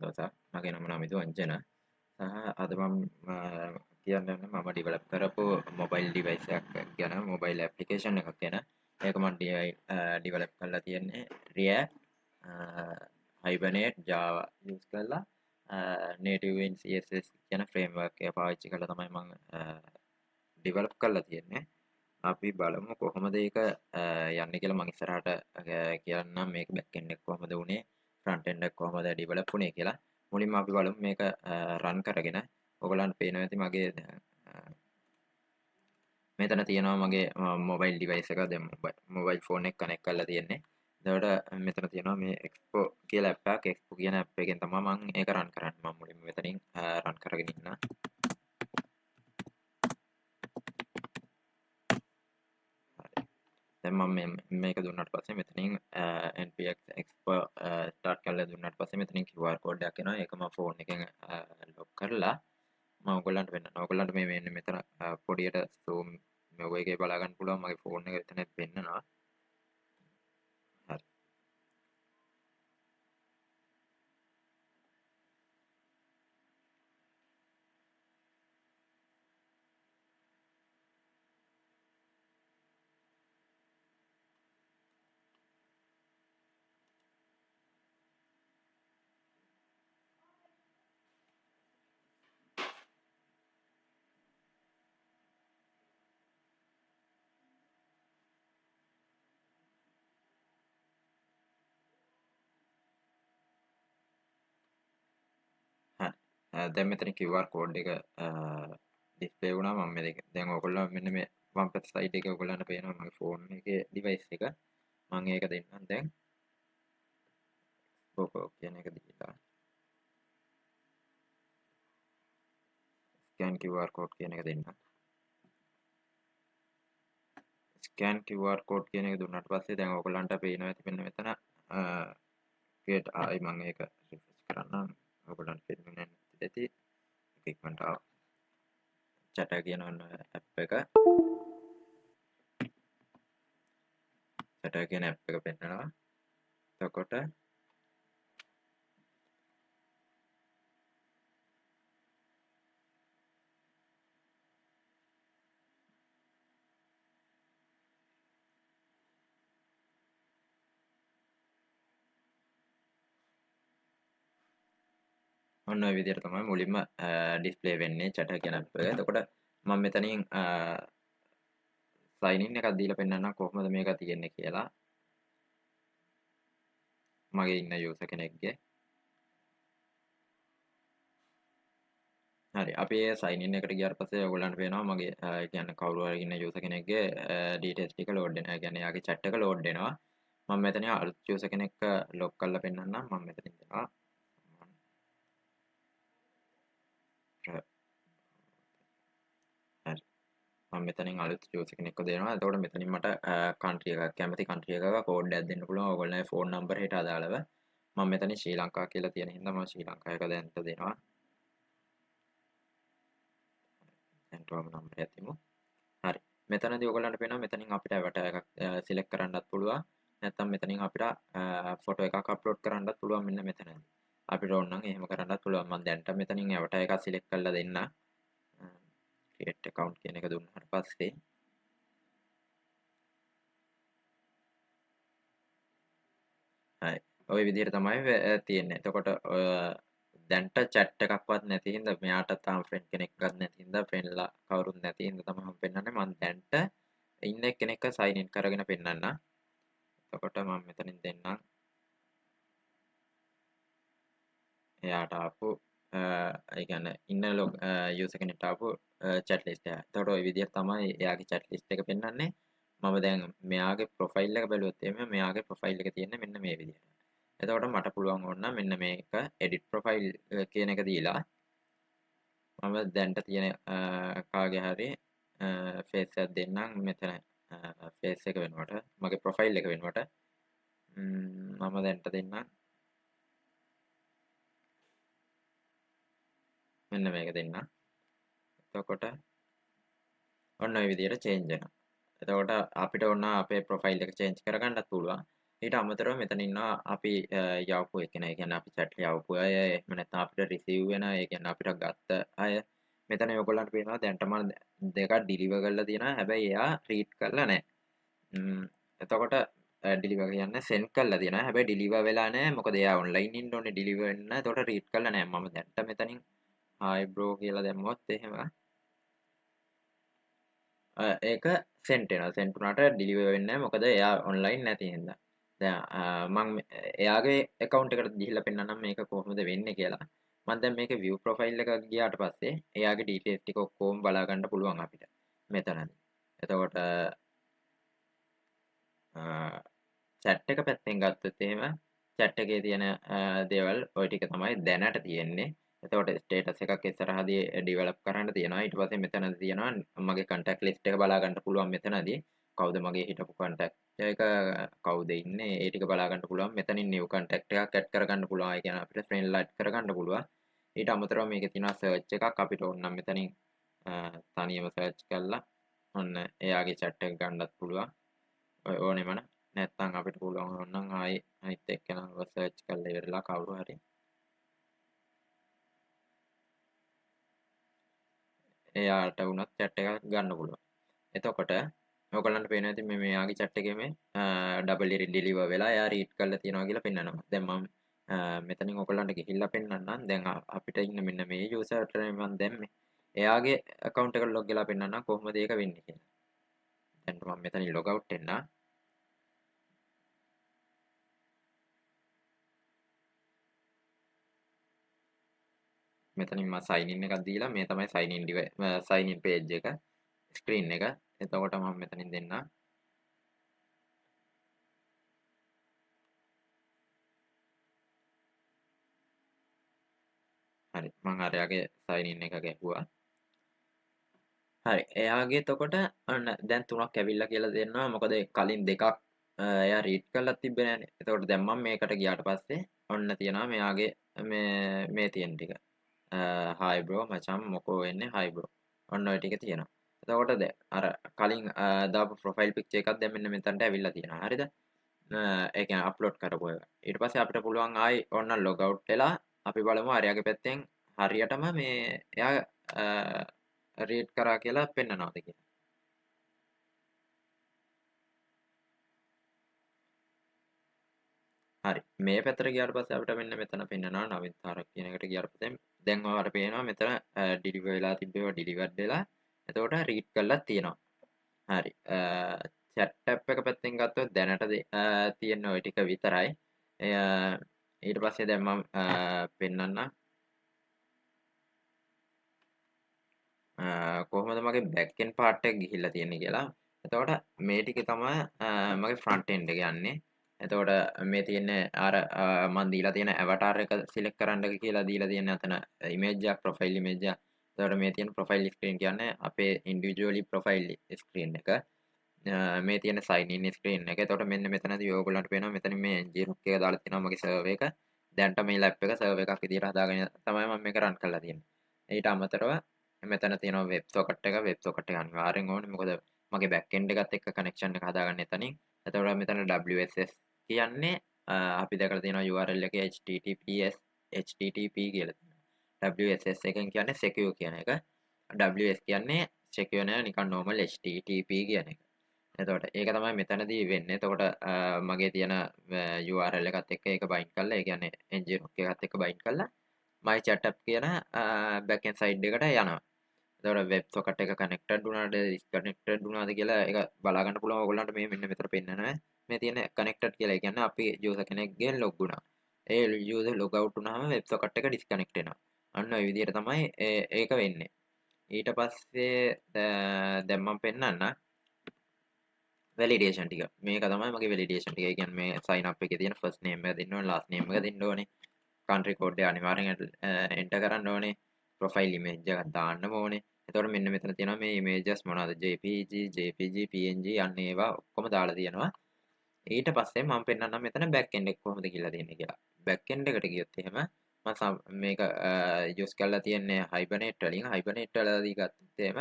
සන්තෝෂ. මගේ නම නමිදු අංජන. සහ අද මම කියන්න යන්නේ මම ඩෙවලොප් කරපු මොබයිල් ඩිවයිස් එකක් ගැන, මොබයිල් ඇප්ලිකේෂන් එකක් ගැන. ඒක මම ඩෙවලොප් කරලා තියෙන්නේ React, Hibernate, Java use කරලා native in CSS කියන ෆ්‍රේම්වර්ක් එක පාවිච්චි කරලා තමයි මම ඩෙවලොප් කරලා තියෙන්නේ. අපි බලමු කොහොමද ඒක යන්නේ කියලා. මම ඉස්සරහට කියන්නම් මේක බෑක් එන්ඩ් එක කොහොමද උනේ, ෆ්‍රන්ට් එන්ඩ් එක කොහොමද ඩෙවලොප් උනේ කියලා. මුලින්ම අපි බලමු මේක රන් කරගෙන. ඔයගලන්ට පේනවා ඇති මගේ මෙතන තියෙනවා මගේ මොබයිල් ඩිවයිස් එක. දැන් මොබයිල් ෆෝන් එක කනෙක්ට් කරලා තියෙන්නේ. එතකොට මෙතන තියෙනවා මේ එක්ස්පෝ කියලා ඇප් එකක්. එක්ස්පෝ කියන ඇප් එකෙන් තමයි මම ඒක රන් කරන්නේ. මම මුලින්ම මෙතනින් රන් කරගෙන ඉන්නවා. දැන් මම මේක දුන්නාට පස්සේ මෙතනින් npx export start කරලා දුන්නාට පස්සේ මෙතනින් QR code එකක් එනවා. ඒක මම ෆෝන් එකෙන් ලොක් කරලා මම ඔයගොල්ලන්ට පෙන්නනවා. ඔයගොල්ලන්ට මේ මෙන්න මෙතන පොඩියට zoom මේ එකේ බලා ගන්න පුළුවන්. මගේ ෆෝන් එක එතන පෙන්නනවා. හරි. හරි. දැන් මෙතන QR code එක ඩිස්ප්ලේ වුණා. මම මේක දැන් ඔයගොල්ලෝ මෙන්න මේ වම් පැත්ත සයිඩ් එකේ ඔයගොල්ලන්ට පේනවා මගේ ෆෝන් එකේ ඩිවයිස් එක. මම ඒක දෙන්නම් දැන්. ඕකෝ කියන එක දීලා scan QR code කියන එක දෙන්න. scan QR code කියන එක දුන්නාට පස්සේ දැන් ඔයගොල්ලන්ට පේනවා ඇති මෙන්න මෙතන create ආයි මම ඒක රිෆ්‍රෙෂ් කරන්නම්. ඔයගොල්ලන්ට පේන්නේ නැති ඇති. ඒක ඉක්මනට ආවා. chat කියන ඇප් එක. chat කියන ඇප් එක පෙන්නනවා. එතකොට ඔන්න ඔය විදිහට තමයි මුලින්ම ඩිස්ප්ලේ වෙන්නේ chat කියන ඇප් එක. එතකොට මම මෙතනින් sign in එකක් දීලා පෙන්නන්නම් කොහොමද මේක තියෙන්නේ කියලා. මගේ ඉන්න user කෙනෙක්ගේ. හරි. අපි ඒ sign in එකට ගියාට පස්සේ ඔයගොල්ලන්ට පේනවා මගේ කියන්නේ කවුරු හරි ඉන්න user කෙනෙක්ගේ details ටික load වෙනවා. ඒ කියන්නේ එයාගේ chat එක load වෙනවා. මම මෙතන අලුත් user කෙනෙක් log කරලා පෙන්නන්නම්. මම මෙතනින් දෙනවා. හරි. මම මෙතනින් අලුත් user කෙනෙක්ව දෙනවා. එතකොට මෙතනින් මට country එකක් කැමති country එකක code එකක් දෙන්න පුළුවන්. ඔයගොල්ලන්ගේ phone number එකට අදාළව. මම මෙතනින් ශ්‍රී ලංකා කියලා තියෙන හින්දා මම ශ්‍රී ලංකා එක දැන් දෙනවා. එන්ටර්ම නම්බර් එක තියමු. හරි. මෙතනදී ඔයගොල්ලන්ට පේනවා මෙතනින් අපිට avatar එකක් select කරන්නත් පුළුවන්. නැත්නම් මෙතනින් අපිට ෆොටෝ එකක් අප්ලෝඩ් කරන්නත් පුළුවන් මෙන්න මෙතනදී. අපිට ඕන නම් එහෙම කරන්නත් පුළුවන්. මම දැන්ට මෙතනින් avatar එකක් select කරලා දෙන්න. create account කියන එක දුන්නාට පස්සේ හරි. ওই විදිහට තමයි තියෙන්නේ. එතකොට දැන්ට chat එකක්වත් නැති හින්දා මෙයාට තාම friend කෙනෙක්වත් නැති හින්දා friendලා කවුරුත් නැති හින්දා තමයි මම පෙන්නන්නේ. මම දැන්ට ඉන්න කෙනෙක්ව sign in කරගෙන පෙන්නන්න. එතකොට මම මෙතනින් දෙන්නම්. එයාට ආපු ඒ කියන්නේ ඉන්න user කෙනෙක්ට ආපු chat list එක. එතකොට ওই විදිහට තමයි එයාගේ chat list එක පෙන්වන්නේ. මම දැන් මෙයාගේ profile එක බැලුවොත් එimhe මෙයාගේ profile එක තියෙන්නේ මෙන්න මේ විදිහට. එතකොට මට පුළුවන් ඕන නම් මෙන්න මේක edit profile කියන එක දීලා මම දැන්ට තියෙන කාගේ හරි face එකක් දෙන්නම් මෙතන face එක වෙනුවට මගේ profile එක වෙනුවට මම දැන්ට දෙන්නම් මෙන්න මේක දෙන්න. එතකොට ඔන්න ඔය විදිහට change වෙනවා. එතකොට අපිට ඕන අපේ profile එක change කරගන්නත් පුළුවන්. ඊට අමතරව මෙතන ඉන්නවා අපි යවපු එකන. ඒ කියන්නේ අපි chat යවපු අය එහෙම නැත්නම් අපිට receive වෙන ඒ කියන්නේ අපිට ගත්ත අය මෙතන ඔයගොල්ලන්ට පේනවා දැනට මම දෙකක් deliver කරලා තියෙනවා. හැබැයි එයා read කරලා නැහැ. එතකොට ඩිලිවර් කියන්නේ සෙන්ඩ් කරලා තියෙනවා. හැබැයි ඩිලිවර් වෙලා නැහැ. මොකද එයා ඔන්ලයින් ඉන්න ඕනේ ඩිලිවර් වෙන්න. එතකොට රීඩ් කරලා නැහැ. මම දැන්ට මෙතනින් hi bro කියලා දැම්මොත් එහෙම ඒක සෙන්ඩ් වෙනවා. සෙන්ඩ් වුණාට ඩිලිවර් වෙන්නේ නැහැ. මොකද එයා ඔන්ලයින් නැති හින්දා. දැන් මම එයාගේ account එකට ගිහිල්ලා පෙන්නන්නම් මේක කොහොමද වෙන්නේ කියලා. මම දැන් මේකේ view profile එක ගියාට පස්සේ එයාගේ details ටික ඔක්කොම බලා ගන්න පුළුවන් අපිට මෙතනදී. එතකොට chat එක පැත්තෙන් ගත්තොත් එහෙම chat එකේ තියෙන දේවල් ওই ටික තමයි දැනට තියෙන්නේ. එතකොට ස්ටේටස් එකක් ඉස්සරහදී ඩෙවලොප් කරන්න තියෙනවා. ඊට පස්සේ මෙතනදී තියෙනවා මගේ contact list එක බලා ගන්න පුළුවන් මෙතනදී. කවුද මගේ හිටපු contact එක කවුද ඉන්නේ ඒ ටික බලා ගන්න පුළුවන්. මෙතනින් new contact එකක් add කරගන්න පුළුවන්. ඒ කියන්නේ අපිට friend add කරගන්න පුළුවන්. ඊට අමතරව මේකේ තියෙනවා search එකක් අපිට ඕන නම් මෙතනින් තනියම search කරලා ඔන්න එයාගේ chat එක ගන්නත් පුළුවන්. ඕනෙම නැත්නම් අපිට පුළුවන් ඕනනම් ආයේ අනිත් එක්කෙනාව සර්ච් කරලා ඉවරලා කවුරු හරි එයාට වුණත් chat එකක් ගන්න පුළුවන්. එතකොට ඔයගොල්ලන්ට පේනවා ඉතින් මේ මෙයාගේ chat එකේ මේ ඩබල් ඩිලිවර් වෙලා එයා රීඩ් කරලා තියෙනවා කියලා පෙන්නනවා. දැන් මම මෙතනින් ඔයගොල්ලන්ට ගිහිල්ලා පෙන්නන්නම්. දැන් අපිට ඉන්න මෙන්න මේ යූසර්ට මම දැම්මේ. එයාගේ account එකට log වෙලා පෙන්නන්නම් කොහොමද ඒක වෙන්නේ කියලා. දැන් මම මෙතනින් log out වෙන්න. මෙතනින් මම sign in එකක් දීලා මේ තමයි sign in page එක screen එක. එතකොට මම මෙතනින් දෙන්න. හරි මම අරයාගේ sign in එක ගැහුවා. හරි එයාගේ එතකොට ඔන්න දැන් තුනක් ඇවිල්ලා කියලා දෙන්නවා. මොකද කලින් දෙකක් එයා රීඩ් කරලා තිබ්බේ නෑනේ. එතකොට දැන් මම මේකට ගියාට පස්සේ ඔන්න තියනවා මෙයාගේ මේ තියෙන ටික. hi bro මචං මොකෝ වෙන්නේ hi bro. ඔන්න ඔය ටික තියෙනවා. එතකොට දැන් අර කලින් දාපු ප්‍රොෆයිල් පික්චර් එකක් දැන් මෙන්න මෙතනට ඇවිල්ලා තියෙනවා. හරිද? ඒ කියන්නේ අප්ලෝඩ් කරපු එක. ඊට පස්සේ අපිට පුළුවන් ආයි ඔන්න ලොග් අවුට් වෙලා අපි බලමු අරයාගේ පැත්තෙන් හරියටම මේ එයා රීඩ් කරා කියලා පෙන්නනවාද කියලා. හරි මේ පැත්තට ගියාට පස්සේ අපිට මෙන්න මෙතන පෙන්නනවා නවීන් තාරක් කියන එකට ගියාට පස්සේ දැන් ඔයාලට පේනවා මෙතන ඩිලිවර් වෙලා තිබ්බේවා ඩිලිවර්ඩ් වෙලා එතකොට රීඩ් කරලා තියෙනවා. හරි chat tab එක පැත්තෙන් ගත්තොත් දැනට තියෙන ওই ටික විතරයි. ඊට පස්සේ දැන් මම පෙන්නන්න කොහොමද මගේ back end part එක ගිහිල්ලා තියෙන්නේ කියලා. එතකොට මේ ටික තමයි මගේ front end එක යන්නේ. එතකොට මේ තියෙන්නේ අර මම දීලා තියෙන avatar එක select කරන්න කියලා දීලා තියෙන අතන image එකක් profile image එක. එතකොට මේ තියෙන profile screen කියන්නේ අපේ individually profile screen එක. මේ තියෙන sign in screen එක. එතකොට මෙන්න මෙතනදී ඔයගොල්ලන්ට පේනවා මෙතන මේ ngRook එක දාලා තියෙනවා මගේ server එක. දැන්ට මේ lab එක server එකක් විදිහට හදාගෙන තමයි මම මේක run කරලා තියෙන්නේ. ඊට අමතරව මෙතන තියෙනවා වෙබ් සොකට් එක. වෙබ් සොකට් එක අනිවාර්යෙන් ඕනේ. මොකද මගේ back end එකත් එක්ක connection එක හදාගන්න එතනින්. එතකොට මෙතන WSS කියන්නේ අපි දැකලා තියෙනවා URL එකේ HTTP කියලා තියෙනවා. WSS එකෙන් කියන්නේ secure කියන එක. WS කියන්නේ secure නෑ නිකන් normal HTTP කියන එක. එතකොට ඒක තමයි මෙතනදී වෙන්නේ. එතකොට මගේ තියෙන URL එකත් එක්ක ඒක බයින්ඩ් කරලා ඒ කියන්නේ ngrok එකත් එක්ක බයින්ඩ් කරලා my chat app කියන back end side එකට යනවා. එතකොට වෙබ් සොකට් එක කනෙක්ටඩ් වුණාද ඩිස්කනෙක්ටඩ් වුණාද කියලා ඒක බලා ගන්න පුළුවන් ඔයගොල්ලන්ට මේ මෙන්න මෙතන පෙන්නනවා. මේ තියෙන කනෙක්ටඩ් කියලා. ඒ කියන්නේ අපි යූසර් කෙනෙක්ගෙන් ලොග් වුණා. ඒ යූසර් ලොග් අවුට් වුණාම වෙබ් සොකට් එක ඩිස්කනෙක්ට් වෙනවා. අන්න ඔය විදිහට තමයි ඒක වෙන්නේ. ඊට පස්සේ දැන් මම පෙන්නන්න වැලිඩේෂන් ටික. මේක තමයි මගේ වැලිඩේෂන් ටික. ඒ කියන්නේ මේ sign up එකේ තියෙන first name එක දෙන්න ඕනේ, last name එක දෙන්න ඕනේ. country code එක අනිවාර්යෙන් enter කරන්න ඕනේ. profile image එකක් දාන්න ඕනේ. එතකොට මෙන්න මෙතන තියෙනවා මේ images මොනවද JPG, PNG අන්න ඒවා ඔක්කොම දාලා තියෙනවා. ඊට පස්සේ මම පෙන්නන්නම් මෙතන back end එක කොහොමද කියලා තියෙන්නේ කියලා. back end එකට ගියොත් එහෙම මේක use කරලා තියෙන්නේ Hibernate වලින්. Hibernate වලදී ගත්තොත් එහෙම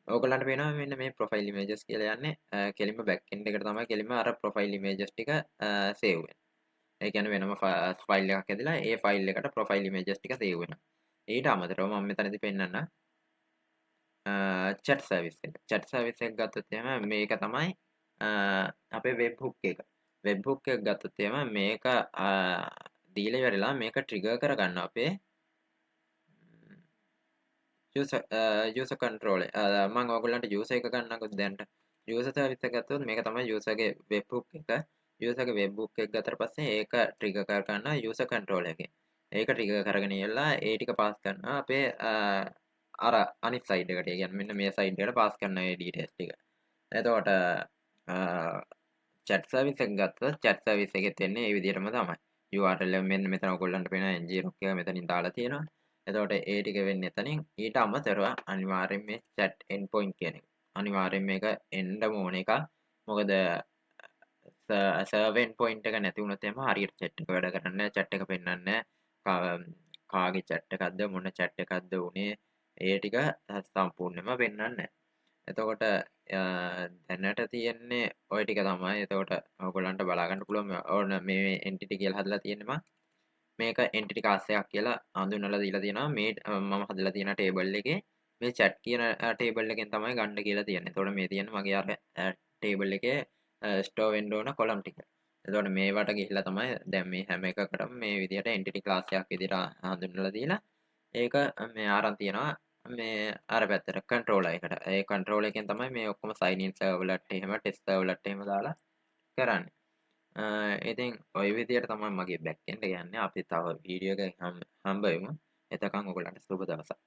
ඕගොල්ලන්ට පේනවා මෙන්න මේ ප්‍රොෆයිල් ඉමේජස් කියලා යන්නේ කෙලින්ම බෑක් එන්ඩ් එකට තමයි කෙලින්ම අර ප්‍රොෆයිල් ඉමේජස් ටික සේව් වෙන්නේ. ඒ කියන්නේ වෙනම ෆයිල් එකක් ඇදලා ඒ ෆයිල් එකට ප්‍රොෆයිල් ඉමේජස් ටික සේව් වෙනවා. ඊට අමතරව මම මෙතනදී පෙන්නන්න chat සර්විස් එක. chat සර්විස් එක ගත්තොත් එහෙම මේක තමයි අපේ වෙබ් හුක් එක. වෙබ් හුක් එක ගත්තොත් එහෙම මේක දීලා ඉවරලා මේක ට්‍රිගර් කරගන්න අපේ යූසර් කන්ට්‍රෝල් එක. මම ඔයගොල්ලන්ට යූසර් එක ගන්නකො දැන්ට. යූසර් සර්විස් එක ගත්තොත් මේක තමයි යූසර්ගේ වෙබ් හුක් එක. යූසර්ගේ වෙබ් හුක් එක ගත්තට පස්සේ ඒක ට්‍රිගර් කර ගන්න යූසර් කන්ට්‍රෝල් එකෙන්. ඒක ට්‍රිගර් කරගෙන ඉවරලා ඒ ටික පාස් කරනවා අපේ අර අනිත් සයිඩ් එකට. ඒ කියන්නේ මෙන්න මේ සයිඩ් එකට පාස් කරන ඒ ඩීටේල්ස් ටික. එතකොට chat සර්විස් එක ගත්තොත් chat සර්විස් එකෙත් එන්නේ ඒ විදිහටම තමයි. URL එක මෙන්න මෙතන ඔයගොල්ලන්ට පේනවා ng-rock එක මෙතනින් දාලා තියෙනවා. එතකොට ඒ ටික වෙන්නේ එතනින්. ඊට අමතරව අනිවාර්යෙන් මේ chat endpoint කියන එක. අනිවාර්යෙන් මේක එන්නම ඕන එකක්. මොකද සර්වර් endpoint එක නැති වුණොත් එහෙම හරියට chat එක වැඩ කරන්නේ නැහැ. chat එක පෙන්වන්නේ නැහැ. කාගේ chat එකක්ද මොන chat එකක්ද උනේ ඒ ටික සම්පූර්ණයෙන්ම පෙන්වන්නේ නැහැ. එතකොට දැනට තියෙන්නේ ඔය ටික තමයි. එතකොට ඔයගොල්ලන්ට බලා ගන්න පුළුවන් ඕන මේ entity කියලා හදලා තියෙන්නේ මම. මේක entity class එකක් කියලා හඳුන්වලා දීලා තියෙනවා. මේ මම හදලා තියෙන table එකේ මේ chat කියන table එකෙන් තමයි ගන්න කියලා තියෙන්නේ. එතකොට මේ තියෙන්නේ මගේ අර table එකේ store වෙන්න ඕන column ටික. එතකොට මේවට ගිහිල්ලා තමයි දැන් මේ හැම එකකටම මේ විදිහට entity class එකක් විදිහට හඳුන්වලා දීලා ඒක මේ අරන් තියනවා මේ අර පැත්තට කන්ට්‍රෝලර් එකට. ඒ කන්ට්‍රෝලර් එකෙන් තමයි මේ ඔක්කොම sign in serverලට එහෙම test serverලට එහෙම දාලා කරන්නේ. ඉතින් ওই විදිහට තමයි මගේ බෑක් එන්ඩ් එක යන්නේ. අපි තව වීඩියෝ එකකින් හම්බ වෙමු. එතකන් ඔයගොල්ලන්ට සුබ දවසක්.